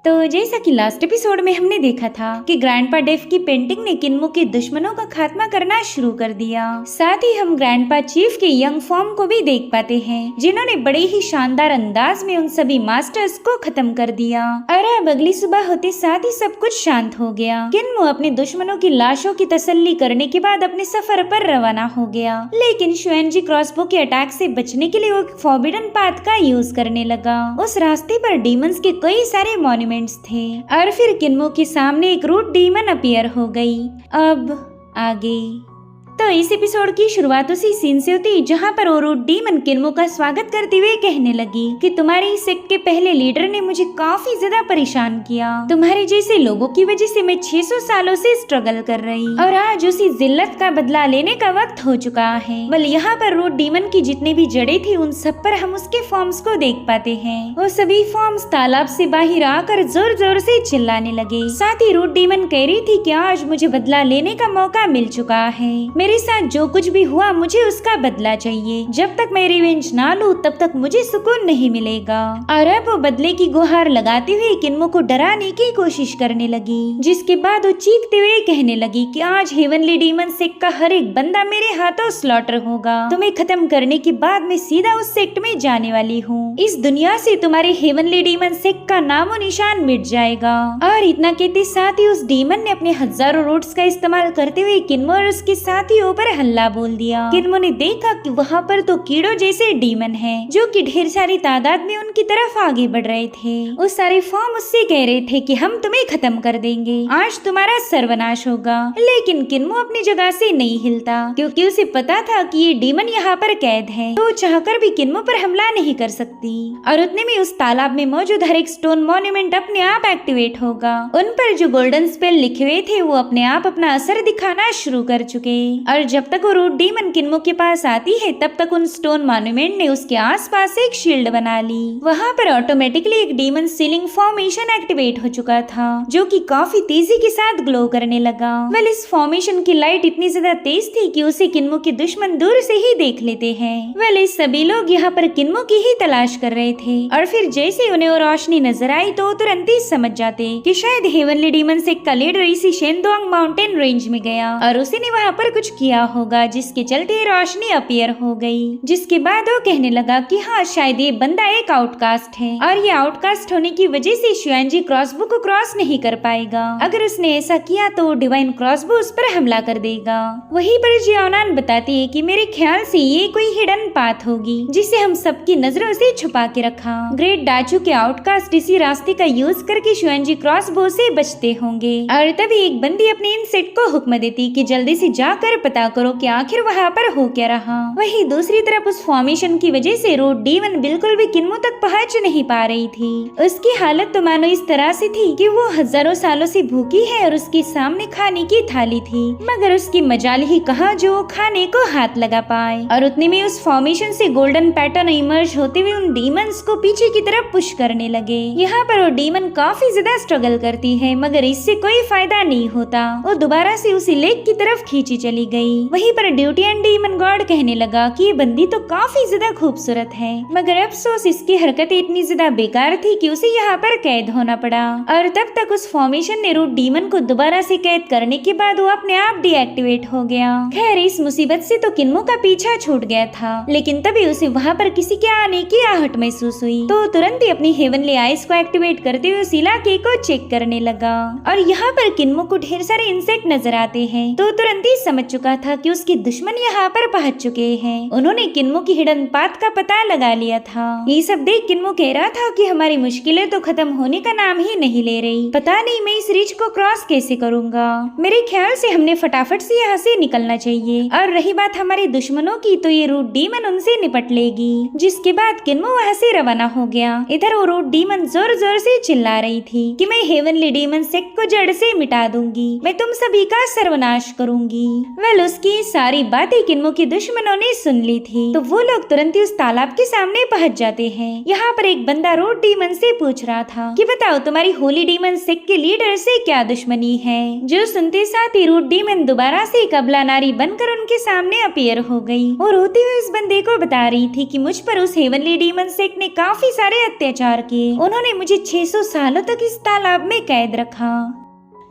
तो जैसा कि लास्ट एपिसोड में हमने देखा था कि ग्रैंडपा डेफ की पेंटिंग ने किन्मो के दुश्मनों का खात्मा करना शुरू कर दिया। साथ ही हम ग्रैंडपा चीफ के यंग फॉर्म को भी देख पाते हैं, जिन्होंने बड़े ही शानदार अंदाज में उन सभी मास्टर्स को खत्म कर दिया। और अब अगली सुबह होते साथ ही सब कुछ शांत हो गया। किन्मो अपने दुश्मनों की लाशों की तसल्ली करने के बाद अपने सफर पर रवाना हो गया, लेकिन शुएनजी क्रॉसबो के अटैक से बचने के लिए वो फॉरबिडन पाथ का यूज करने लगा। उस रास्ते पर डीमंस के कई सारे मॉन्यूमेंट्स थे और फिर किन्मो के सामने एक रूट डीमन अपीयर हो गई। अब आगे तो इस एपिसोड की शुरुआत उसी सीन से होती जहाँ पर वो रूट डीमन किन्मो का स्वागत करते हुए कहने लगी कि तुम्हारे इस सेक्ट के पहले लीडर ने मुझे काफी ज्यादा परेशान किया। तुम्हारे जैसे लोगों की वजह से मैं 600 सालों से स्ट्रगल कर रही और आज उसी जिल्लत का बदला लेने का वक्त हो चुका है। बल यहाँ पर रूट डीमन की जितनी भी जड़ें थी उन सब पर हम उसके फॉर्म्स को देख पाते हैं। वो सभी फॉर्म्स तालाब से बाहर आकर जोर जोर से चिल्लाने लगे। साथ ही रूट डीमन कह रही थी कि आज मुझे बदला लेने का मौका मिल चुका है। मेरे साथ जो कुछ भी हुआ मुझे उसका बदला चाहिए। जब तक मैं रिवेंज ना लूं तब तक मुझे सुकून नहीं मिलेगा। और अब वो बदले की गुहार लगाते हुए किन्मो को डराने की कोशिश करने लगी, जिसके बाद वो चीखते हुए कहने लगी कि आज हेवनली डीमन सेक्ट का हर एक बंदा मेरे हाथों स्लॉटर होगा। तुम्हें खत्म करने के बाद मैं सीधा उस सेक्ट में जाने वाली हूँ। इस दुनिया से तुम्हारे हेवनली डीमन सेक्ट का नामो निशान मिट जाएगा। और इतना कहते साथ ही उस डीमन ने अपने हजारों रूट्स का इस्तेमाल करते हुए किन्मो और उसके साथियों पर हल्ला बोल दिया। किन्मो ने देखा कि वहाँ पर तो कीड़ों जैसे डीमन हैं, जो कि ढेर सारी तादाद में उनकी तरफ आगे बढ़ रहे थे। वो सारे फॉर्म उससे कह रहे थे कि हम तुम्हें खत्म कर देंगे, आज तुम्हारा सर्वनाश होगा। लेकिन किन्मो अपनी जगह से नहीं हिलता, क्योंकि उसे पता था कि ये डीमन यहाँ पर कैद है, तो चाहकर भी किन्मो पर हमला नहीं कर सकती। और उतने में उस तालाब में मौजूद हर एक स्टोन मॉन्यूमेंट अपने आप एक्टिवेट होगा। उन पर जो गोल्डन स्पेल लिखे हुए थे वो अपने आप अपना असर दिखाना शुरू कर चुके। और जब तक वो रूट डीमन किन्मो के पास आती है तब तक उन स्टोन मॉन्यूमेंट ने उसके आसपास एक शील्ड बना ली। वहाँ पर ऑटोमेटिकली एक डीमन सीलिंग फॉर्मेशन एक्टिवेट हो चुका था, जो कि काफी तेजी के साथ ग्लो करने लगा। वेल इस फॉर्मेशन की लाइट इतनी ज्यादा तेज थी कि उसे किन्मो के दुश्मन दूर से ही देख लेते हैं। वेल इस सभी लोग यहाँ पर किन्मो की ही तलाश कर रहे थे, और फिर जैसे उन्हें वो रोशनी नजर आई तो तुरंत ही समझ जाते कि शायद हेवनली डीमन सेक्ट का लीडर इसी शेनडोंग माउंटेन रेंज में गया और उसी ने वहाँ पर कुछ किया होगा, जिसके चलते रोशनी अपीयर हो गई। जिसके बाद वो कहने लगा कि हाँ शायद ये बंदा एक आउटकास्ट है और ये आउटकास्ट होने की वजह से शुएनजी क्रॉसबो को क्रॉस नहीं कर पाएगा। अगर उसने ऐसा किया तो डिवाइन क्रॉसबो उस पर हमला कर देगा। वहीं पर जियोनान बताती है कि मेरे ख्याल से ये कोई हिडन पाथ होगी जिसे हम सबकी नजरों से छुपा के रखा। ग्रेट डाचू के आउटकास्ट इसी रास्ते का यूज करके शुएनजी क्रॉसबो से बचते होंगे। और तभी एक बंदी अपने इनसेक्ट को हुक्म देती कि जल्दी से जाकर पता करो कि आखिर वहाँ पर हो क्या रहा। वहीं दूसरी तरफ उस फॉर्मेशन की वजह से रूट डीमन बिल्कुल भी किन्मो तक पहुँच नहीं पा रही थी। उसकी हालत तो मानो इस तरह से थी कि वो हजारों सालों से भूखी है और उसके सामने खाने की थाली थी, मगर उसकी मजाल ही कहाँ जो खाने को हाथ लगा पाए। और उतने में उस फॉर्मेशन से गोल्डन पैटर्न इमर्ज होते हुए उन डीमंस को पीछे की तरफ पुश करने लगे। यहाँ पर वो डीमन काफी ज्यादा स्ट्रगल करती है, मगर इससे कोई फायदा नहीं होता। वो दोबारा से उसी लेक की तरफ खींची चली गई। वहीं पर ड्यूटी एंड डीमन गॉड कहने लगा कि ये बंदी तो काफी ज्यादा खूबसूरत है, मगर अफसोस इसकी हरकतें इतनी ज्यादा बेकार थी कि उसे यहाँ पर कैद होना पड़ा। और तब तक उस फॉर्मेशन ने रूट डीमन को दोबारा से कैद करने के बाद वो अपने आप डीएक्टिवेट हो गया। खैर इस मुसीबत से तो किन्मो का पीछा छूट गया था, लेकिन तभी उसे वहाँ पर किसी के आने की आहट महसूस हुई, तो तुरंत ही अपनी हेवनली आइज को एक्टिवेट करते हुए उस इलाके को चेक करने लगा। और यहाँ पर किन्मो को ढेर सारे इंसेक्ट नजर आते हैं, तो तुरंत ही समझ चुका था कि उसके दुश्मन यहाँ पर पहुंच चुके हैं। उन्होंने किन्मो की हिडन पाथ का पता लगा लिया था। ये सब देख किन्मो कह रहा था कि हमारी मुश्किलें तो खत्म होने का नाम ही नहीं ले रही, पता नहीं मैं इस रिच को क्रॉस कैसे करूंगा। मेरे ख्याल से हमने फटाफट से यहाँ से निकलना चाहिए। और रही बात हमारे दुश्मनों की, तो ये रूट डीमन उनसे निपट लेगी। जिसके बाद किन्मो वहाँ से रवाना हो गया। इधर वो रूट डीमन जोर जोर से चिल्ला रही थी कि मैं हेवनली डीमन सेक्ट को जड़ से मिटा दूंगी, मैं तुम सभी का सर्वनाश करूंगी। वेल उसकी सारी बातें किन्मो के दुश्मनों ने सुन ली थी, तो वो लोग तुरंत ही उस तालाब के सामने पहुंच जाते हैं। यहाँ पर एक बंदा रूट डीमन से पूछ रहा था कि बताओ तुम्हारी होली डीमन सेक्ट के लीडर से क्या दुश्मनी है। जो सुनते साथ ही रूट डीमन दोबारा से कबला नारी बनकर उनके सामने अपीयर हो गई और रोते हुए इस बंदे को बता रही थी कि मुझ पर उस हेवनली डीमन सेक्ट ने काफी सारे अत्याचार किए। उन्होंने मुझे 600 सालों तक इस तालाब में कैद रखा।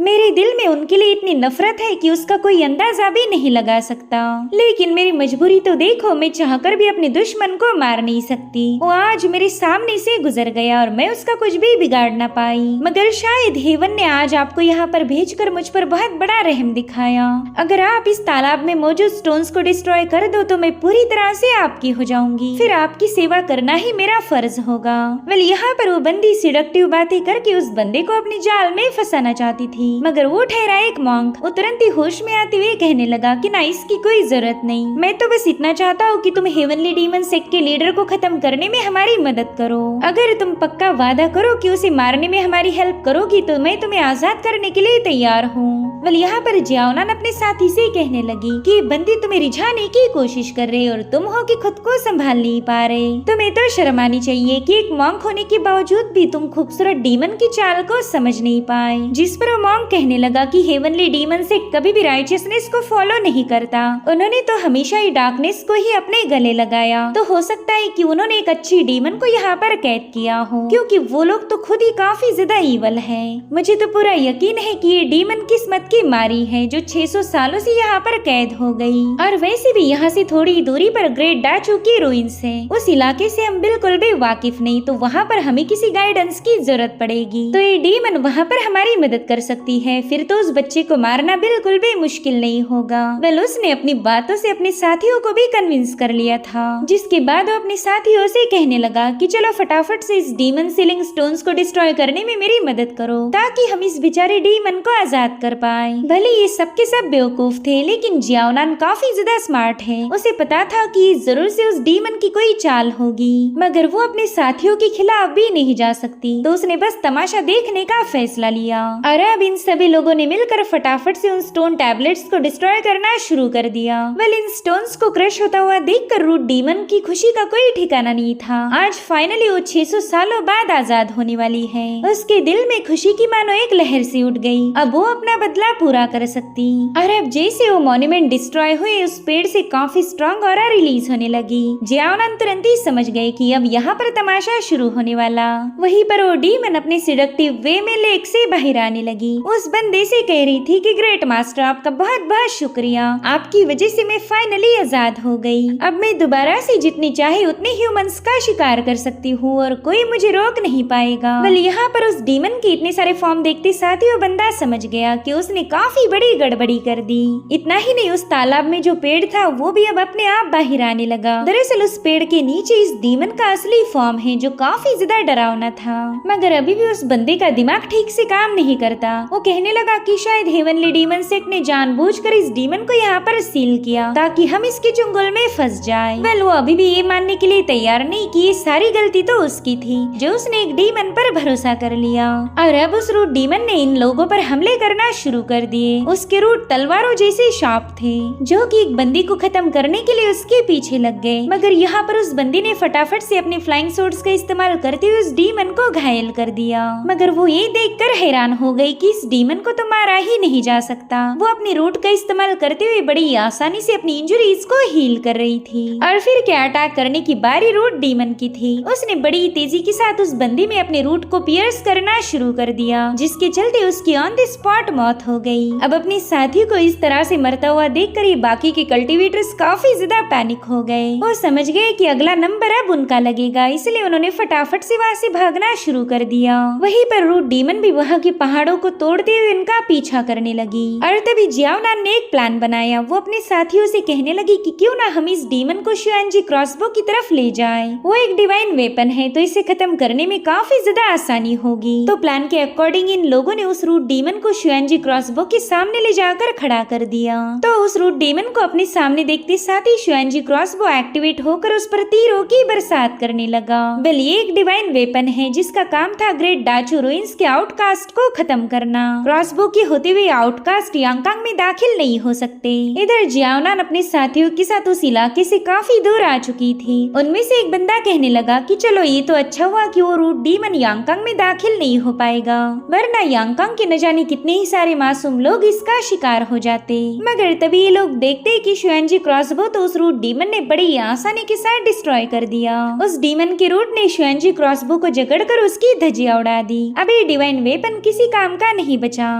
मेरे दिल में उनके लिए इतनी नफरत है कि उसका कोई अंदाजा भी नहीं लगा सकता। लेकिन मेरी मजबूरी तो देखो, मैं चाहकर भी अपने दुश्मन को मार नहीं सकती। वो आज मेरे सामने से गुजर गया और मैं उसका कुछ भी बिगाड़ ना पाई। मगर शायद हेवन ने आज आपको यहाँ पर भेजकर मुझ पर बहुत बड़ा रहम दिखाया। अगर आप इस तालाब में मौजूद स्टोन्स को डिस्ट्रॉय कर दो तो मैं पूरी तरह से आपकी हो जाऊंगी। फिर आपकी सेवा करना ही मेरा फर्ज होगा। वेल यहाँ पर वो बंदी सिडक्टिव बातें करके उस बंदे को अपनी जाल में फंसाना चाहती थी, मगर वो ठहरा एक मॉन्क। वो तुरंत ही होश में आते हुए कहने लगा कि ना इसकी कोई जरूरत नहीं, मैं तो बस इतना चाहता हूँ कि तुम हेवनली डीमन सेक्ट के लीडर को खत्म करने में हमारी मदद करो। अगर तुम पक्का वादा करो कि उसे मारने में हमारी हेल्प करोगी तो मैं तुम्हें आजाद करने के लिए तैयार हूँ। वेल यहाँ पर जियाओनान अपने साथी से कहने लगी कि ये बंदी तुम्हें रिझाने की कोशिश कर रही और तुम हो कि खुद को संभाल नहीं पा रहे। तुम्हें तो शर्म आनी चाहिए कि एक मॉन्क होने के बावजूद भी तुम खूबसूरत डीमन की चाल को समझ नहीं पाए। जिस पर वो मॉन्क कहने लगा कि हेवनली डीमन से कभी भी राइचियसनेस को फॉलो नहीं करता, उन्होंने तो हमेशा ही डार्कनेस को ही अपने गले लगाया। तो हो सकता है कि उन्होंने एक अच्छी डीमन को यहाँ पर कैद किया हो, क्योंकि वो लोग तो खुद ही काफी ज्यादा ईवल है। मुझे तो पूरा यकीन है कि ये डीमन किस्मत की मारी है जो 600 सालों से यहाँ पर कैद हो गई। और वैसे भी यहाँ से थोड़ी दूरी पर ग्रेट डाचू की रुइंस है। उस इलाके से हम बिल्कुल भी वाकिफ नहीं, तो वहाँ पर हमें किसी गाइडेंस की जरूरत पड़ेगी। तो ये डीमन वहाँ पर हमारी मदद कर सकती है, फिर तो उस बच्चे को मारना बिल्कुल भी मुश्किल नहीं होगा। वेल उसने अपनी बातों से अपने साथियों को भी कन्विंस कर लिया था, जिसके बाद वो अपने साथियों से कहने लगा कि चलो फटाफट से इस डीमन सीलिंग स्टोन्स को डिस्ट्रॉय करने में मेरी मदद करो, ताकि हम इस बेचारे डीमन को आजाद कर पाए। भले ये सब के सब बेवकूफ थे, लेकिन जियाओनान काफी ज्यादा स्मार्ट है। उसे पता था कि जरूर से उस डीमन की कोई चाल होगी, मगर वो अपने साथियों के खिलाफ भी नहीं जा सकती, तो उसने बस तमाशा देखने का फैसला लिया। और अब इन सभी लोगों ने मिलकर फटाफट से उन स्टोन टैबलेट्स को डिस्ट्रॉय करना शुरू कर दिया। वेल इन स्टोन्स को क्रश होता हुआ देखकर रूट डीमन की खुशी का कोई ठिकाना नहीं था। आज फाइनली वो 600 सालों बाद आजाद होने वाली है। उसके दिल में खुशी की मानो एक लहर सी उठ गई। अब वो अपना बदला पूरा कर सकती। और अब जैसे वो मॉन्यूमेंट डिस्ट्रॉय हुए, उस पेड़ से काफी स्ट्रॉन्ग ऑरा रिलीज होने लगी। जियाओनान तुरंत ही समझ गए कि अब यहाँ पर तमाशा शुरू होने वाला। वहीं पर वो डीमन अपने सिडक्टिव वे में लेक से बाहर आने लगी। उस बंदे से कह रही थी कि ग्रेट मास्टर आपका बहुत बहुत शुक्रिया, आपकी वजह से मैं फाइनली आजाद हो गई। अब मैं दोबारा से जितनी चाहे उतने ह्यूमंस का शिकार कर सकती हूँ और कोई मुझे रोक नहीं पाएगा। वेल यहाँ पर उस डीमन के इतने सारे फॉर्म देखते साथ ही वो बंदा समझ गया कि उसने काफी बड़ी गड़बड़ी कर दी। इतना ही नहीं, उस तालाब में जो पेड़ था वो भी अब अपने आप बाहर आने लगा। दरअसल उस पेड़ के नीचे इस डीमन का असली फॉर्म है जो काफी ज्यादा डरावना था। मगर अभी भी उस बंदे का दिमाग ठीक से काम नहीं करता। वो कहने लगा कि शायद हेवनली डीमन सेक्ट ने जानबूझकर इस डीमन को यहाँ पर सील किया ताकि हम इसके चुंगल में फंस जाए। वेल वो अभी भी ये मानने के लिए तैयार नहीं कि ये सारी गलती तो उसकी थी, जो उसने एक डीमन पर भरोसा कर लिया। और अब उस रूट डीमन ने इन लोगों पर हमले करना शुरू कर दिए। उसके रूट तलवारों जैसे शार्प थे, जो कि एक बंदी को खत्म करने के लिए उसके पीछे लग गए। मगर यहाँ पर उस बंदी ने फटाफट से अपने फ्लाइंग सोर्ड्स का इस्तेमाल करते हुए उस डीमन को घायल कर दिया। मगर वो ये देखकर हैरान हो गई कि इस डीमन को तो मारा ही नहीं जा सकता। वो अपने रूट का इस्तेमाल करते हुए बड़ी आसानी से अपनी इंजरीज को हील कर रही थी। और फिर क्या अटैक करने की बारी रूट डीमन की थी। उसने बड़ी तेजी के साथ उस बंदी में अपने रूट को पियर्स करना शुरू कर दिया, जिसके चलते उसकी ऑन द स्पॉट मौत हो गई। अब अपने साथी को इस तरह से मरता हुआ देखकर ये बाकी के कल्टीवेटर्स काफी ज्यादा पैनिक हो गए। वो समझ गए कि अगला नंबर अब उनका लगेगा, इसलिए उन्होंने फटाफट से वहाँ से भागना शुरू कर दिया। वहीं पर रूट डीमन भी वहाँ के पहाड़ों को तोड़ते हुए उनका पीछा करने लगी। और तभी जियाओनान ने एक प्लान बनाया। वो अपने साथियों से कहने लगी कि क्यों ना हम इस डीमन को शुआनजी क्रॉसबो की तरफ ले जाएं। वो एक डिवाइन वेपन है, तो इसे खत्म करने में काफी ज्यादा आसानी होगी। तो प्लान के अकॉर्डिंग इन लोगों ने उस रूट डीमन को शुआनजी क्रॉसबो के सामने ले जाकर खड़ा कर दिया। तो उस रूट डीमन को अपने सामने देखते साथ ही शुआनजी क्रॉसबो एक्टिवेट होकर उस पर तीरों की बरसात करने लगा। वेल ये एक डिवाइन वेपन है जिसका काम था ग्रेट डाचू रुइंस के आउटकास्ट को खत्म करना। करना। क्रॉसबो की होते हुए आउटकास्ट यांगकांग में दाखिल नहीं हो सकते। इधर जियाओनान अपने साथियों के साथ उस इलाके से काफी दूर आ चुकी थी। उनमें से एक बंदा कहने लगा कि चलो ये तो अच्छा हुआ कि वो रूट डीमन यांगकांग में दाखिल नहीं हो पाएगा, वरना यांगकांग के न जाने कितने ही सारे मासूम लोग इसका शिकार हो जाते। मगर तभी ये लोग देखते कि शुएनजी क्रॉसबो तो उस रूट डीमन ने बड़ी आसानी के साथ डिस्ट्रॉय कर दिया। उस डीमन के रूट ने शुएनजी क्रॉसबो को जकड़कर उसकी धज्जियां उड़ा दी। अब ये डिवाइन वेपन किसी काम का नहीं बचा।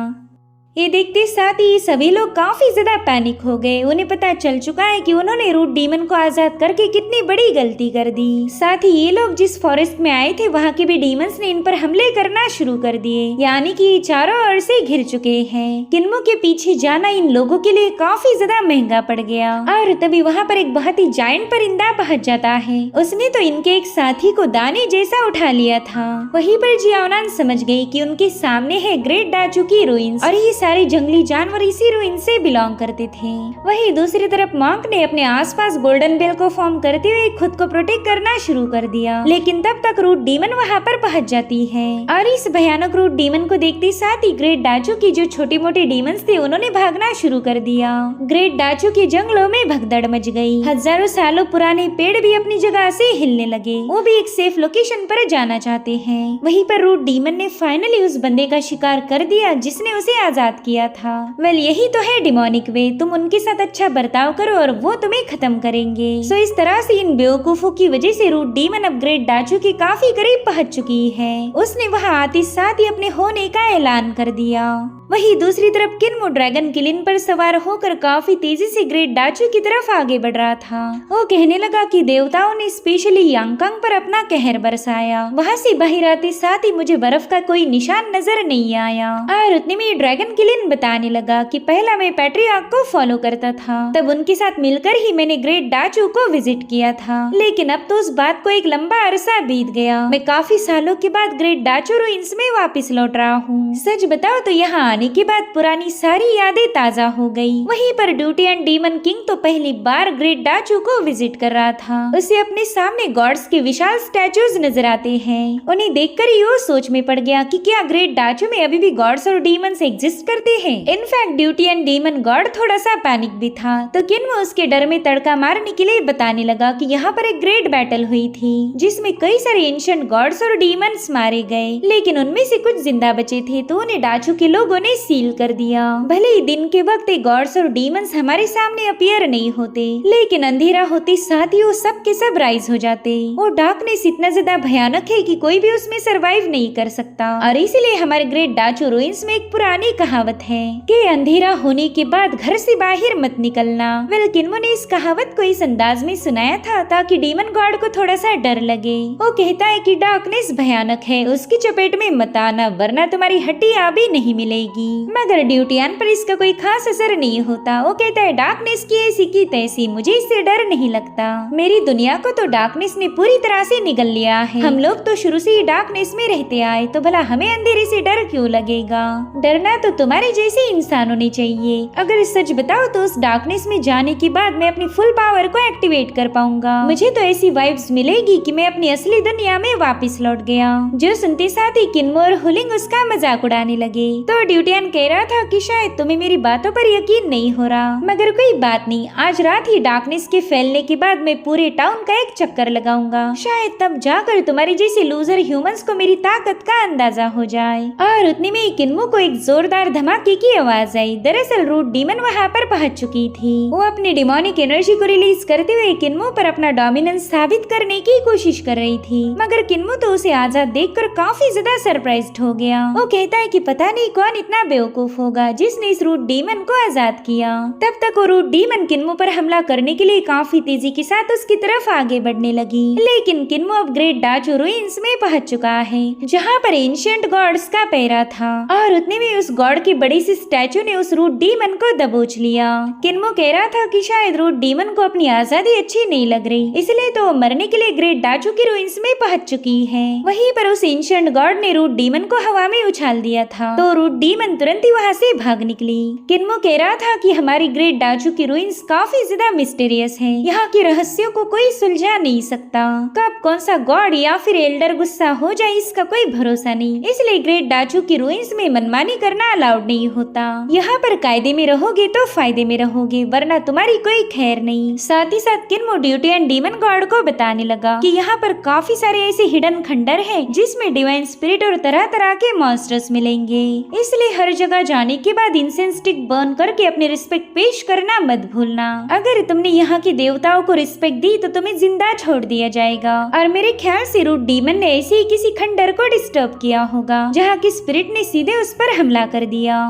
ये देखते साथ ही सभी लोग काफी ज्यादा पैनिक हो गए। उन्हें पता चल चुका है कि उन्होंने रूट डीमन को आजाद करके कितनी बड़ी गलती कर दी। साथ ही ये लोग जिस फॉरेस्ट में आए थे वहाँ के भी डीमंस ने इन पर हमले करना शुरू कर दिए, यानी कि ये चारों ओर से घिर चुके हैं। किन्मो के पीछे जाना इन लोगों के लिए काफी ज्यादा महंगा पड़ गया। और तभी वहाँ पर एक बहुत ही जायंट परिंदा पहुंच जाता है। उसने तो इनके एक साथी को दाने जैसा उठा लिया था। वहीं पर जियाओनान समझ गई कि उनके सामने है ग्रेट डाचू की रुइंस और ये सारे जंगली जानवर इसी रुइन से बिलोंग करते थे। वहीं दूसरी तरफ मॉन्क ने अपने आसपास गोल्डन बेल को फॉर्म करते हुए खुद को प्रोटेक्ट करना शुरू कर दिया, लेकिन तब तक रूट डीमन वहां पर पहुंच जाती है। और इस भयानक रूट डीमन को देखते साथ ही ग्रेट डाचू की जो छोटी मोटी डीमंस थे उन्होंने भागना शुरू कर दिया। ग्रेट डाचू के जंगलों में भगदड़ मच गई। हजारों सालों पुराने पेड़ भी अपनी जगह से हिलने लगे। वो भी एक सेफ लोकेशन पर जाना चाहते हैं। वहीं पर रूट डीमन ने फाइनली उस बंदे का शिकार कर दिया जिसने उसे आजाद किया था। वेल यही तो है डिमोनिक वे, तुम उनके साथ अच्छा बर्ताव करो और वो तुम्हें खत्म करेंगे। सो इस तरह से इन बेवकूफों की वजह से रूट डीमन अब ग्रेट डाचू के काफी करीब पहुंच चुकी है। उसने वहां आते साथ ही अपने होने का ऐलान कर दिया। वहीं दूसरी तरफ किन्मो ड्रैगन किलिन पर सवार होकर काफी तेजी से ग्रेट डाचू की तरफ आगे बढ़ रहा था। वो कहने लगा कि देवताओं ने स्पेशली यांगकांग पर अपना कहर बरसाया। वहाँ से बाहर आते साथ ही मुझे बर्फ का कोई निशान नजर नहीं आया। और उतने में ड्रैगन किलिन बताने लगा कि पहला मैं पैट्रियार्क को फॉलो करता था, तब उनके साथ मिलकर ही मैंने ग्रेट डाचू को विजिट किया था। लेकिन अब तो उस बात को एक लंबा अरसा बीत गया। मैं काफी सालों के बाद ग्रेट डाचू रुइंस में वापस लौट रहा हूँ। सच बताओ तो यहाँ आने के बाद पुरानी सारी यादें ताजा हो गई। वहीं पर ड्यूटी एंड डीमन किंग तो पहली बार ग्रेट डाचू को विजिट कर रहा था। उसे अपने सामने गॉड्स के विशाल स्टैचूज नजर आते हैं। उन्हें देखकर ही वो सोच में पड़ गया कि क्या ग्रेट डाचू में अभी भी गॉड्स और डीमंस एग्जिस्ट करते हैं। In fact duty and demon God थोड़ा सा पैनिक भी था, तो किन्मो उसके डर में तड़का मारने के लिए बताने लगा कि यहाँ पर एक ग्रेट बैटल हुई थी जिसमें कई सारे एंशिएंट गॉड्स और डीमंस मारे गए, लेकिन उनमें से कुछ जिंदा बचे थे, तो उन्हें डाचू के लोगों ने सील कर दिया। भले ही दिन के वक्त गॉड्स और डीमंस हमारे सामने अपीयर नहीं होते, लेकिन अंधेरा होते साथ ही वो सब के सब राइज हो जाते। वो डार्कनेस इतना ज्यादा भयानक है कि कोई भी उसमें सरवाइव नहीं कर सकता। और इसीलिए हमारे ग्रेट डाचू रुइंस में एक पुरानी कहावत है कि अंधेरा होने के बाद घर से बाहर मत निकलना। वेल किन्मो ने इस कहावत को इस अंदाज में सुनाया था ताकि डीमन गॉड को थोड़ा सा डर लगे। वो कहता है कि डार्कनेस भयानक है, उसकी चपेट में मत आना वरना तुम्हारी हड्डियां भी नहीं मिलेगी। मगर ड्यूटियान पर इसका कोई खास असर नहीं होता। वो कहता है डार्कनेस की ऐसी की तैसी, मुझे इससे डर नहीं लगता। मेरी दुनिया को तो डार्कनेस ने पूरी तरह से निगल लिया है। हम लोग तो शुरू से ही डार्कनेस में रहते आए, तो भला हमें अंधेरे से डर क्यों लगेगा। डरना तो तुम्हारे जैसे इंसान होने चाहिए। अगर सच बताओ तो उस डार्कनेस में जाने के बाद मैं अपनी फुल पावर को एक्टिवेट कर पाऊंगा। मुझे तो ऐसी वाइब्स मिलेगी कि मैं अपनी असली दुनिया में वापस लौट गया। जो सुनते साथ ही किन्मो और हुलिंग उसका मजाक उड़ाने लगे। तो ड्यूटियान कह रहा था कि शायद तुम्हें मेरी बातों पर यकीन नहीं हो रहा, मगर कोई बात नहीं, आज रात ही डार्कनेस के फैलने के बाद मैं पूरे टाउन का एक चक्कर लगाऊंगा। शायद तब जाकर तुम्हारी जैसे लूजर ह्यूमंस को मेरी ताकत का अंदाजा हो जाए। और उतने में किन्मो को एक जोरदार धमाके की आवाज आई। दरअसल रूट डीमन वहाँ पर पहुंच चुकी थी। वो अपनी डिमोनिक एनर्जी को रिलीज करते हुए किन्मो पर अपना डोमिनेंस साबित करने की कोशिश कर रही थी, मगर किन्मो तो उसे आजाद देखकर काफी ज्यादा सरप्राइज्ड हो गया। वो कहता है कि पता नहीं कौन इतना बेवकूफ होगा जिसने इस रूट डीमन को आजाद किया। तब तक वो रूट डीमन किन्मो पर हमला करने के लिए काफी तेजी के साथ उसकी तरफ आगे बढ़ने लगी, लेकिन किन्मो अब ग्रेट डाचू रुइंस में पहुंच चुका है जहाँ पर एंशिएंट गॉड्स का पैरा था। और उतने में उस गॉड की बड़ी सी स्टैचू ने उस रूट डीमन को दबोच लिया। किन्मो कह रहा था कि शायद रूट डीमन को अपनी आजादी अच्छी नहीं लग रही, इसलिए तो मरने के लिए ग्रेट डाचू की रुइंस में पहुंच चुकी है। वहीं पर उस एंशिएंट गॉड ने रूट डीमन को हवा में उछाल दिया था, तो रूट डीमन डीमन तुरंत ही वहाँ से भाग निकली। किन्मो कह रहा था कि हमारी ग्रेट डाचू की रूइंस काफी ज्यादा मिस्टीरियस है, यहाँ के रहस्यों को कोई सुलझा नहीं सकता। कब कौन सा गॉड या फिर एल्डर गुस्सा हो जाए इसका कोई भरोसा नहीं, इसलिए ग्रेट डाचू की रूइंस में मनमानी करना अलाउड नहीं होता। यहाँ पर कायदे में रहोगे तो फायदे में रहोगे, वरना तुम्हारी कोई खैर नहीं। साथ ही साथ किन्मो ड्यूटी एंड डीमन गॉड को बताने लगा कि यहाँ पर काफी सारे ऐसे हिडन खंडर हैं जिसमें डिवाइन स्पिरिट और तरह तरह के मॉन्स्टर्स मिलेंगे, इसलिए हर जगह जाने के बाद इंसेंस स्टिक बर्न करके अपनी रिस्पेक्ट पेश करना मत भूलना। अगर तुमने यहाँ के देवताओं को रिस्पेक्ट दी तो तुम्हें जिंदा छोड़ दिया जाएगा। और मेरे ख्याल से रूट डीमन ने ऐसे ही किसी खंडर को डिस्टर्ब किया होगा जहाँ की स्पिरिट ने सीधे उस पर हमला कर दिया,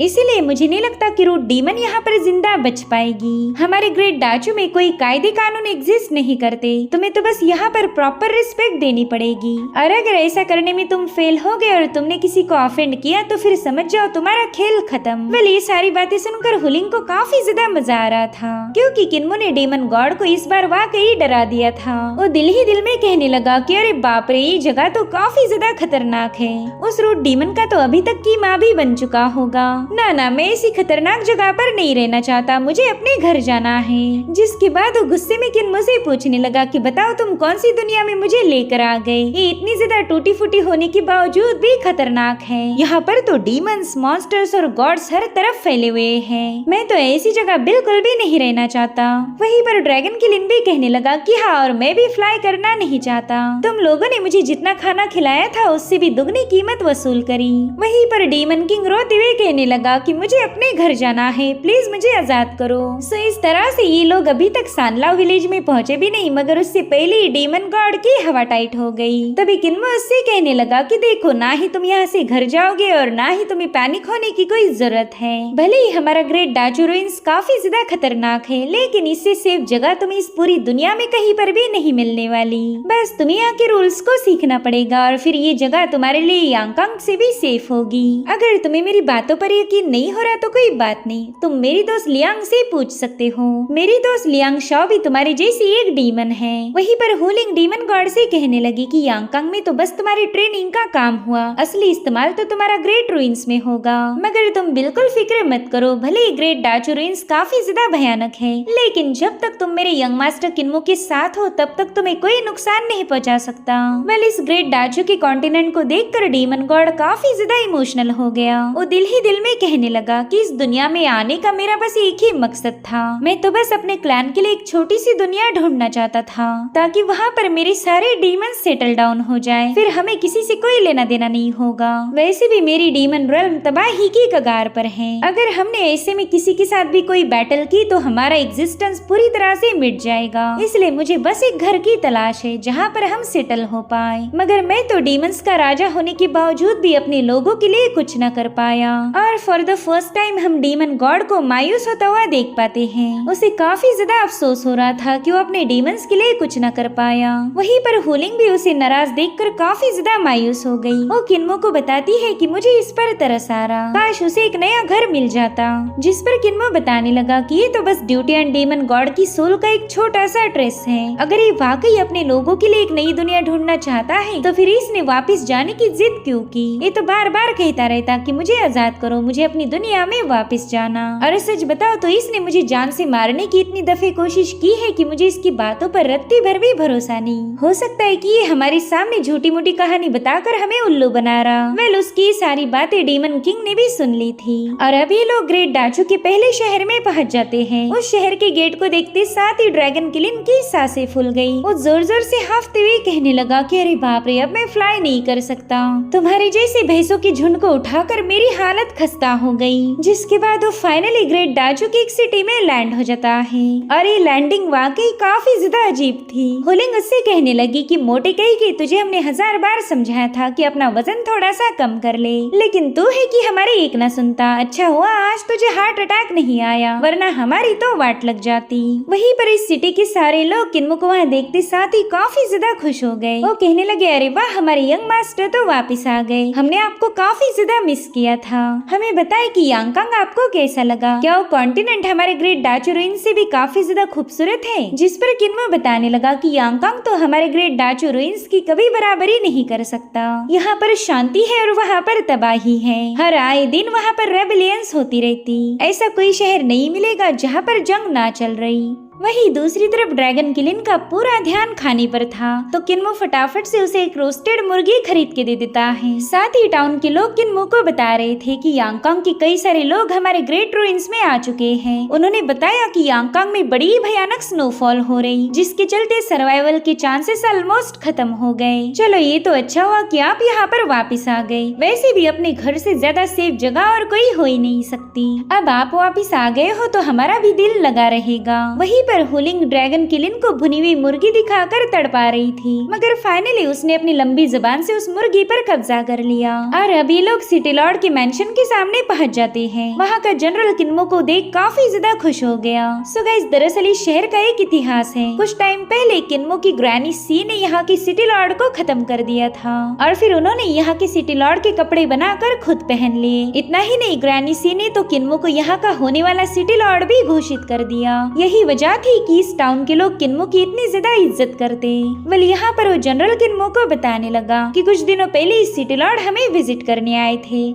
इसीलिए मुझे नहीं लगता कि रूट डीमन यहाँ पर जिंदा बच पाएगी। हमारे ग्रेट डाचू में कोई कायदे कानून एग्जिस्ट नहीं करते, तुम्हें तो बस यहाँ पर प्रॉपर रिस्पेक्ट देनी पड़ेगी। और अगर ऐसा करने में तुम फेल हो गए और तुमने किसी को ऑफेंड किया तो फिर समझ जाओ तुम्हारा खेल खत्म। वेल ये सारी बातें सुनकर हुलिंग को काफी ज्यादा मजा आ रहा था, क्योंकि किन्मो ने डीमन गॉड को इस बार वाकई डरा दिया था। वो दिल ही दिल में कहने लगा कि अरे बाप रे, ये जगह तो काफी ज्यादा खतरनाक है। उस रूट डीमन का तो अभी तक की माँ भी बन चुका होगा। ना, मैं ऐसी खतरनाक जगह पर नहीं रहना चाहता, मुझे अपने घर जाना है। जिसके बाद वो गुस्से में किन्मो से पूछने लगा कि बताओ तुम कौन सी दुनिया में मुझे लेकर आ गए, ये इतनी ज्यादा टूटी फूटी होने के बावजूद भी खतरनाक है। यहाँ पर तो डीमंस, मॉन्स्टर्स और गॉड्स हर तरफ फैले हुए हैं, मैं तो ऐसी जगह बिल्कुल भी नहीं रहना चाहता। वहीं पर ड्रैगन किलिन भी कहने लगा कि हाँ, और मैं भी फ्लाई करना नहीं चाहता, तुम लोगों ने मुझे जितना खाना खिलाया था उससे भी दुगनी कीमत वसूल करी। वहीं पर डीमन किंग रोते हुए कहने लगा कि मुझे अपने घर जाना है, प्लीज मुझे आजाद करो। सो इस तरह से ये लोग अभी तक सानलाव विलेज में पहुंचे भी नहीं, मगर उससे पहले ही डीमन गॉड की हवा टाइट हो गई। तभी किन्मो उससे कहने लगा कि देखो, ना ही तुम यहाँ से घर जाओगे और ना ही तुम्हें पैनिक होने की कोई जरूरत है। भले ही हमारा ग्रेट डाचू रूइंस काफी ज्यादा खतरनाक है, लेकिन इससे सेफ जगह तुम्हें इस पूरी दुनिया में कहीं पर भी नहीं मिलने वाली। बस तुम्हें यहाँ के रूल्स को सीखना पड़ेगा और फिर ये जगह तुम्हारे लिए यांगकांग से भी सेफ होगी। अगर तुम्हें मेरी बातों पर यकीन नहीं हो रहा तो कोई बात नहीं, तुम मेरी दोस्त लियांग से पूछ सकते हो। मेरी दोस्त लियांग शाओ भी तुम्हारी जैसी एक डीमन है। वहीं पर हुलिंग डीमन गॉड से कहने लगी कि यांगकांग में तो बस तुम्हारी ट्रेनिंग का काम हुआ, असली इस्तेमाल तो तुम्हारा ग्रेट रूइंस में होगा। मगर तुम बिल्कुल फिक्र मत करो, भले ही ग्रेट डाचू रूइंस काफी ज्यादा भयानक है, लेकिन जब तक तुम मेरे यंग मास्टर किन्मो के साथ हो तब तक तुम्हें कोई नुकसान नहीं पहुंचा सकता। वेल इस ग्रेट डाचू के कॉन्टिनेंट को देखकर डीमन गॉड काफी ज्यादा इमोशनल हो गया। वो दिल ही दिल में कहने लगा कि इस दुनिया में आने का मेरा बस एक ही मकसद था, मैं तो बस अपने क्लैन के लिए एक छोटी सी दुनिया ढूंढना चाहता था ताकि वहाँ पर मेरे सारे डीमन सेटल डाउन हो जाए, फिर हमें किसी से कोई लेना देना नहीं होगा। वैसे भी मेरी डीमन रेल्म तबाही की कगार पर है, अगर हमने ऐसे में किसी के साथ भी कोई बैटल की तो हमारा एग्जिस्टेंस पूरी तरह से मिट जाएगा, इसलिए मुझे बस एक घर की तलाश है जहाँ पर हम सेटल हो पाए। मगर मैं तो डीमंस का राजा होने के बावजूद भी अपने लोगों के लिए कुछ न कर पाया, और फॉर द फर्स्ट टाइम हम डीमन गॉड को मायूस होता हुआ देख पाते हैं। उसे काफी ज्यादा अफसोस हो रहा था कि वो अपने डीमंस के लिए कुछ न कर पाया। वहीं पर हुलिंग भी उसे नाराज देखकर काफी ज्यादा मायूस हो गई। वो किन्मो को बताती है कि मुझे इस पर तरस आ रहा, काश उसे एक नया घर मिल जाता। जिस पर किन्मो बताने लगा कि ये तो बस ड्यूटी एंड डीमन गॉड की सोल का एक छोटा सा ट्रेस है, अगर ये वाकई अपने लोगों के लिए एक नई दुनिया ढूंढना चाहता है तो फिर इसने वापस जाने की जिद क्यों की। ये तो बार बार कहता रहता कि मुझे आजाद करो, मुझे अपनी दुनिया में वापस जाना। और सच बताओ तो इसने मुझे जान से मारने की इतनी दफे कोशिश की है कि मुझे इसकी बातों पर रत्ती भर भी भरोसा नहीं। हो सकता है कि ये हमारे सामने झूठी मूठी कहानी बताकर हमें उल्लू बना रहा। वेल उसकी सारी बातें डीमन किंग ने भी सुन ली थी। और अभी लोग ग्रेट डाचू के पहले शहर में पहुंच जाते हैं। उस शहर के गेट को देखते साथ ही ड्रैगन किलिन की सांसें फूल गई। वो जोर जोर से हाफते हुए कहने लगा कि अरे बाप रे, अब मैं फ्लाई नहीं कर सकता, तुम्हारे जैसे भैंसों के झुंड को उठाकर मेरी हालत खस्ता हो गई। जिसके बाद वो फाइनली ग्रेट डाचू की एक सिटी में लैंड हो जाता है। और ये लैंडिंग वाकई काफी ज्यादा अजीब थी। हुलिंग उससे कहने लगी कि मोटे कही कि तुझे हमने 1000 बार समझाया था कि अपना वजन थोड़ा सा कम कर ले, लेकिन तू है कि हमारे एक ना सुनता। अच्छा हुआ आज तुझे हार्ट अटैक नहीं आया, वरना हमारी तो वाट लग जाती। वहीं पर इस सिटी के सारे लोग किन्मो को वहाँ देखते साथ ही काफी ज्यादा खुश हो गए। वो कहने लगे अरे वाह, हमारे यंग मास्टर तो वापिस आ गए, हमने आपको काफी ज्यादा मिस किया था, हमें हमें बताए कि यांगकांग आपको कैसा लगा, क्या वो कॉन्टिनेंट हमारे ग्रेट डाचू रुइन से भी काफी ज्यादा खूबसूरत है। जिस पर किन्मो बताने लगा कि यांगकांग तो हमारे ग्रेट डाचू रुइन्स की कभी बराबरी नहीं कर सकता। यहाँ पर शांति है और वहाँ पर तबाही है। हर आए दिन वहाँ पर रेबेलियंस होती रहती। ऐसा कोई शहर नहीं मिलेगा जहाँ पर जंग ना चल रही। वहीं दूसरी तरफ ड्रैगन किलिन का पूरा ध्यान खाने पर था, तो किन्मो फटाफट से उसे एक रोस्टेड मुर्गी खरीद के दे देता है। साथ ही टाउन के लोग किन्मो को बता रहे थे कि यांगकांग के कई सारे लोग हमारे ग्रेट रुइंस में आ चुके हैं। उन्होंने बताया कि यांगकांग में बड़ी भयानक स्नोफॉल हो रही, जिसके चलते सर्वाइवल के चांसेस ऑलमोस्ट खत्म हो गए। चलो ये तो अच्छा हुआ कि आप यहाँ पर वापिस आ गए। वैसे भी अपने घर से ज्यादा सेफ जगह और कोई हो ही नहीं सकती। अब आप वापिस आ गए हो तो हमारा भी दिल लगा रहेगा। वही पर हुलिंग ड्रैगन किलिन को भुनी हुई मुर्गी दिखाकर तड़पा रही थी, मगर फाइनली उसने अपनी लंबी जुबान से उस मुर्गी पर कब्जा कर लिया। और अब ये लोग सिटी लॉर्ड के मेंशन के सामने पहुंच जाते हैं। वहाँ का जनरल किन्मो को देख काफी ज्यादा खुश हो गया। सो गाइस, दरअसल इस शहर का एक इतिहास है। कुछ टाइम पहले किन्मो की ग्रैनी सी ने यहाँ की सिटी लॉर्ड को खत्म कर दिया था, और फिर उन्होंने यहाँ के सिटी लॉर्ड के कपड़े बनाकर खुद पहन लिए। इतना ही नहीं, ग्रैनी सी ने तो किन्मो को यहाँ का होने वाला सिटी लॉर्ड भी घोषित कर दिया। यही वजह थी कि इस टाउन के लोग किन्मो की इतनी ज्यादा इज्जत करते। वेल, यहाँ पर वो जनरल किन्मो को बताने लगा कि कुछ दिनों पहले इस सिटी लॉर्ड हमें विजिट करने आए थे,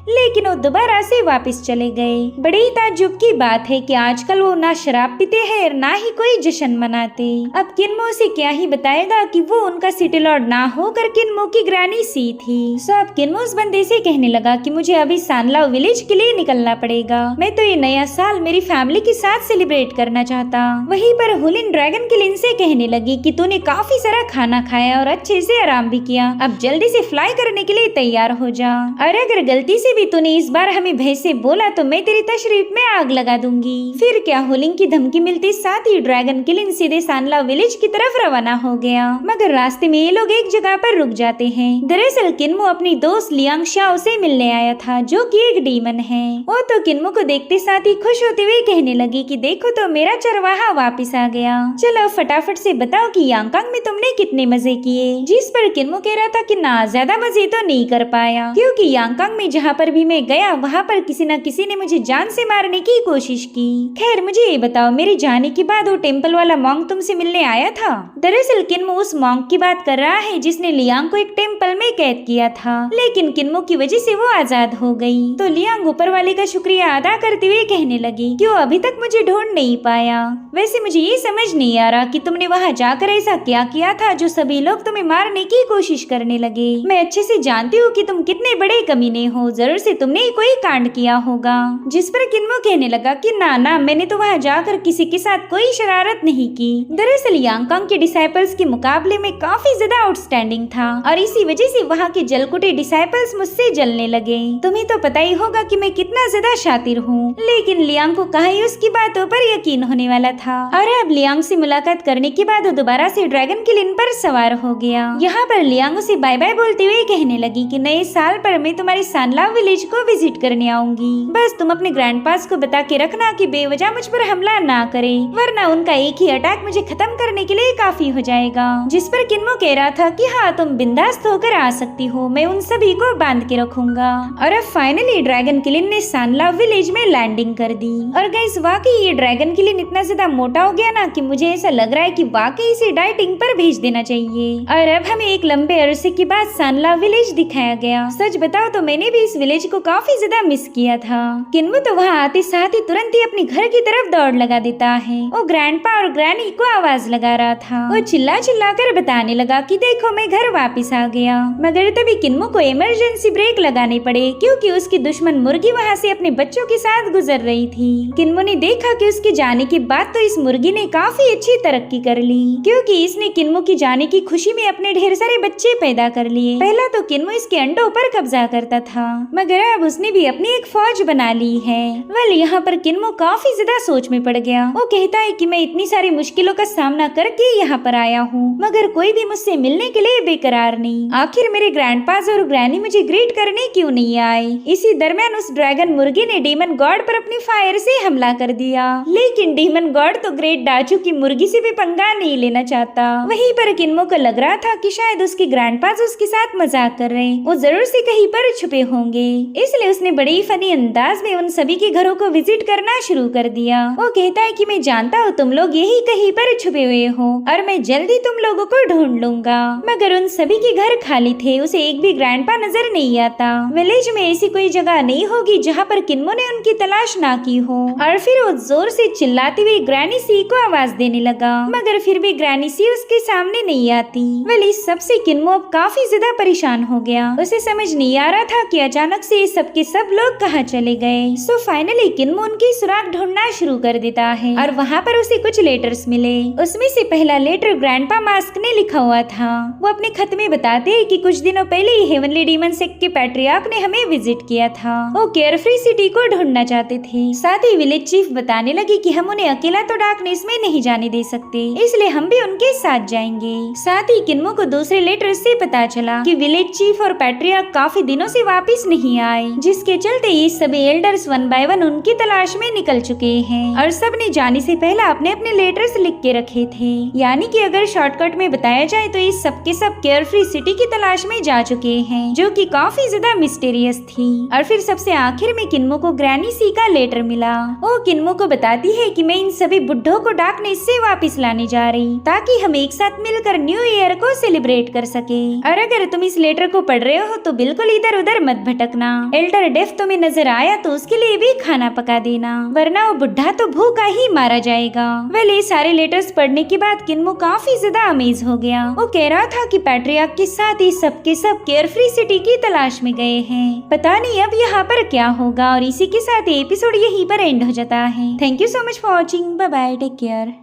लेकिन वो दोबारा से वापस चले गए। बड़ी ही ताज्जुब की बात है कि आजकल वो ना शराब पीते हैं और ना ही कोई जश्न मनाते। अब किन्मो से क्या ही बताएगा कि वो उनका सिटी लॉर्ड ना होकर किन्मो की ग्रैनी सी थी। सो अब किन्मो उस बंदे से कहने लगा कि मुझे अभी सानलाओ विलेज के लिए निकलना पड़ेगा। मैं तो ये नया साल मेरी फैमिली के साथ सेलिब्रेट करना चाहता। वहीं पर हुलिन ड्रैगन किलिन से कहने लगी कि तूने काफी सारा खाना खाया और अच्छे से आराम भी किया। अब जल्दी से फ्लाई करने के लिए तैयार हो जा, और अगर गलती से भी तूने इस बार हमें भय से बोला तो मैं तेरी तशरीफ में आग लगा दूंगी। फिर क्या, हुलिंग की धमकी मिलती साथ ही ड्रैगन किलिन सीधे सानलाओ विलेज की तरफ रवाना हो गया। मगर रास्ते में ये लोग एक जगह पर रुक जाते हैं। दरअसल किन्मो अपनी दोस्त लियांग शाओ से मिलने आया था, जो कि एक डीमन है। वो तो किन्मो को देखते साथ ही खुश होते हुए कहने लगी कि देखो तो मेरा चरवाहा वापिस आ गया। चलो फटाफट से बताओ कि यांगकांग में तुमने कितने मजे किए। जिस पर किन्मो कह रहा था कि ना, ज्यादा मजे तो नहीं कर पाया, क्योंकि यांगकांग में जहाँ पर भी गया वहाँ पर किसी न किसी ने मुझे जान से मारने की कोशिश की। खैर मुझे ये बताओ, मेरे जाने के बाद वो टेम्पल वाला मॉन्क तुमसे मिलने आया था? दरअसल किन्मो उस मॉन्क की बात कर रहा है जिसने लियांग को एक टेम्पल में कैद किया था, लेकिन किन्मो की वजह से वो आजाद हो गई। तो लियांग ऊपर वाले का शुक्रिया अदा करते हुए कहने लगी कि वो अभी तक मुझे ढूंढ नहीं पाया। वैसे मुझे ये समझ नहीं आ रहा कि तुमने वहाँ जाकर ऐसा क्या किया था जो सभी लोग तुम्हें मारने की कोशिश करने लगे। मैं अच्छे से जानती हूँ कि तुम कितने बड़े कमीने हो, जरूर से तुमने कोई कांड किया होगा। जिस पर किन्मो कहने लगा कि ना, मैंने तो वहाँ जाकर किसी के साथ कोई शरारत नहीं की। दरअसल यांगकांग के डिसाइपल्स के मुकाबले में काफी ज्यादा आउटस्टैंडिंग था, और इसी वजह से वहाँ के जलकुटे डिसाइपल्स मुझसे जलने लगे। तुम्हें तो पता ही होगा कि मैं कितना ज्यादा शातिर हूँ, लेकिन लियांग को कहीं उसकी बातों पर यकीन होने वाला था। और अब लियांग से मुलाकात करने के बाद वो दोबारा से ड्रैगन किलिन पर सवार हो गया। यहाँ पर लियांग उसे बाय बाय बोलते हुए कहने लगी कि नए साल पर मैं तुम्हारे सानलाओ विलेज को विजिट करने आऊंगी। बस तुम अपने ग्रैंडपास को बता के रखना कि बेवजह मुझ पर हमला ना करे, वरना उनका एक ही अटैक मुझे खत्म करने के लिए काफी हो जाएगा। जिस पर किन्मो कह रहा था कि हाँ, तुम बिंदास्त होकर आ सकती हो, मैं उन सभी को बांध के रखूंगा। और अब फाइनली ड्रैगन किलिन ने सानलाओ विलेज में लैंडिंग कर दी। और गाइस, वाकई ये ड्रैगन किलिन इतना ज्यादा मोटा हो गया ना कि मुझे ऐसा लग रहा है कि वाकई इसे डाइटिंग पर भेज देना चाहिए। और अब हमें एक लंबे अरसे के बाद सानलाओ विलेज दिखाया गया। सच बताओ तो मैंने भी इस विलेज को काफी ज्यादा मिस किया था। किन्मो तो वहाँ आते साथ ही तुरंत ही अपने घर की तरफ दौड़ लगा देता है। वो ग्रैंडपा और ग्रैनी को आवाज लगा रहा था। वो चिल्ला चिल्ला कर बताने लगा कि देखो मैं घर वापस आ गया। मगर तभी किन्मो को इमरजेंसी ब्रेक लगाने पड़े, क्योंकि उसकी दुश्मन मुर्गी वहाँ से अपने बच्चों के साथ गुजर रही थी। किन्मो ने देखा कि उसके जाने के बाद तो इस मुर्गी ने काफी अच्छी तरक्की कर ली, क्योंकि इसने किन्मो की जाने की खुशी में अपने ढेर सारे बच्चे पैदा कर लिए। पहला तो किन्मो इसके अंडों पर कब्जा करता था, मगर अब उसने भी अपनी एक फौज बना ली है। वेल, यहाँ पर किन्मो काफी ज्यादा सोच में पड़ गया। वो कहता है कि मैं इतनी सारी मुश्किलों का सामना करके यहाँ पर आया हूँ, मगर कोई भी मुझसे मिलने के लिए बेकरार नहीं। आखिर मेरे ग्रैंडपास और ग्रैनी मुझे ग्रीट करने क्यों नहीं आए? इसी दरमियान उस ड्रैगन मुर्गी ने डीमन गॉड पर अपनी फायर से हमला कर दिया, लेकिन डीमन गॉड तो ग्रेट डाचू की मुर्गी से भी पंगा नहीं लेना चाहता। वहीं पर किन्मो को लग रहा था कि शायद उसके ग्रैंडपास उसके साथ मजाक कर रहे हैं, वो जरूर से कहीं पर छुपे होंगे। इसलिए उसने बड़े ही फनी अंदाज में उन सभी के घरों को विजिट करना शुरू कर दिया। वो कहता है कि मैं जानता हूँ तुम लोग यही कहीं पर छुपे हुए हो और मैं जल्दी तुम लोगों को ढूंढ लूंगा। मगर उन सभी के घर खाली थे, उसे एक भी ग्रैंडपा नजर नहीं आता। विलेज में ऐसी कोई जगह नहीं होगी जहाँ पर किन्मो ने उनकी तलाश ना की हो। और फिर वो जोर से चिल्लाती हुई ग्रैनी सी को आवाज देने लगा, मगर फिर भी ग्रैनी सी उसके सामने नहीं आती। वेल इस सबसे किन्मो अब काफी ज्यादा परेशान हो गया। उसे समझ नहीं आ रहा था कि अचानक से सबके सब लोग कहाँ चले गए। सो फाइनली किन्मो उनकी सुराग ढूंढना शुरू कर देता है और वहाँ पर उसे कुछ लेटर्स मिले। उसमें से पहला लेटर ग्रैंडपा मास्क ने लिखा हुआ था। वो अपने खत में बताते हैं कि कुछ दिनों पहले ही हेवनली डीमन सेक्ट के पैट्रियार्क ने हमें विजिट किया था। वो केयरफ्री सिटी को ढूंढना चाहते थे। साथ ही विलेज चीफ बताने लगी कि हम उन्हें अकेला तो डार्कनेस में नहीं जाने दे सकते, इसलिए हम भी उनके साथ जाएंगे। साथ ही किन्मो को दूसरे लेटर से पता चला कि विलेज चीफ और पैट्रियार्क काफी दिनों से वापस नहीं आए, जिसके चलते ये सभी एल्डर्स वन बाय वन उनकी तलाश में निकल चुके हैं और सब ने जाने से पहले अपने अपने लेटर्स लिख के रखे थे। यानी कि अगर शॉर्टकट में बताया जाए तो ये सबके सब केयरफ्री सिटी की तलाश में जा चुके हैं, जो कि काफी ज्यादा मिस्टीरियस थी। और फिर सबसे आखिर में किन्मो को ग्रैनी सी का लेटर मिला। वो किन्मो को बताती है कि मैं इन सभी बुड्ढों को डार्कनेस से वापस लाने जा रही, ताकि हम एक साथ मिलकर न्यू ईयर को सेलिब्रेट कर सके। और अगर तुम इस लेटर को पढ़ रहे हो तो बिल्कुल इधर उधर मत भटकना। एल्डर डेफ तुम्हें नजर आया तो उसके लिए भी खाना पका देना, वरना वो बुढ़ा तो भूखा ही मारा जाएगा। वेल ये सारे लेटर्स पढ़ने के बाद किन्मो काफी ज्यादा अमेज हो गया। वो कह रहा था कि पैट्रियार्क के साथ ही सबके सब केयरफ्री सिटी की तलाश में गए हैं। पता नहीं अब यहाँ पर क्या होगा। और इसी के साथ एपिसोड यहीं पर एंड हो जाता है। Thank you so much for watching. Bye bye, take care.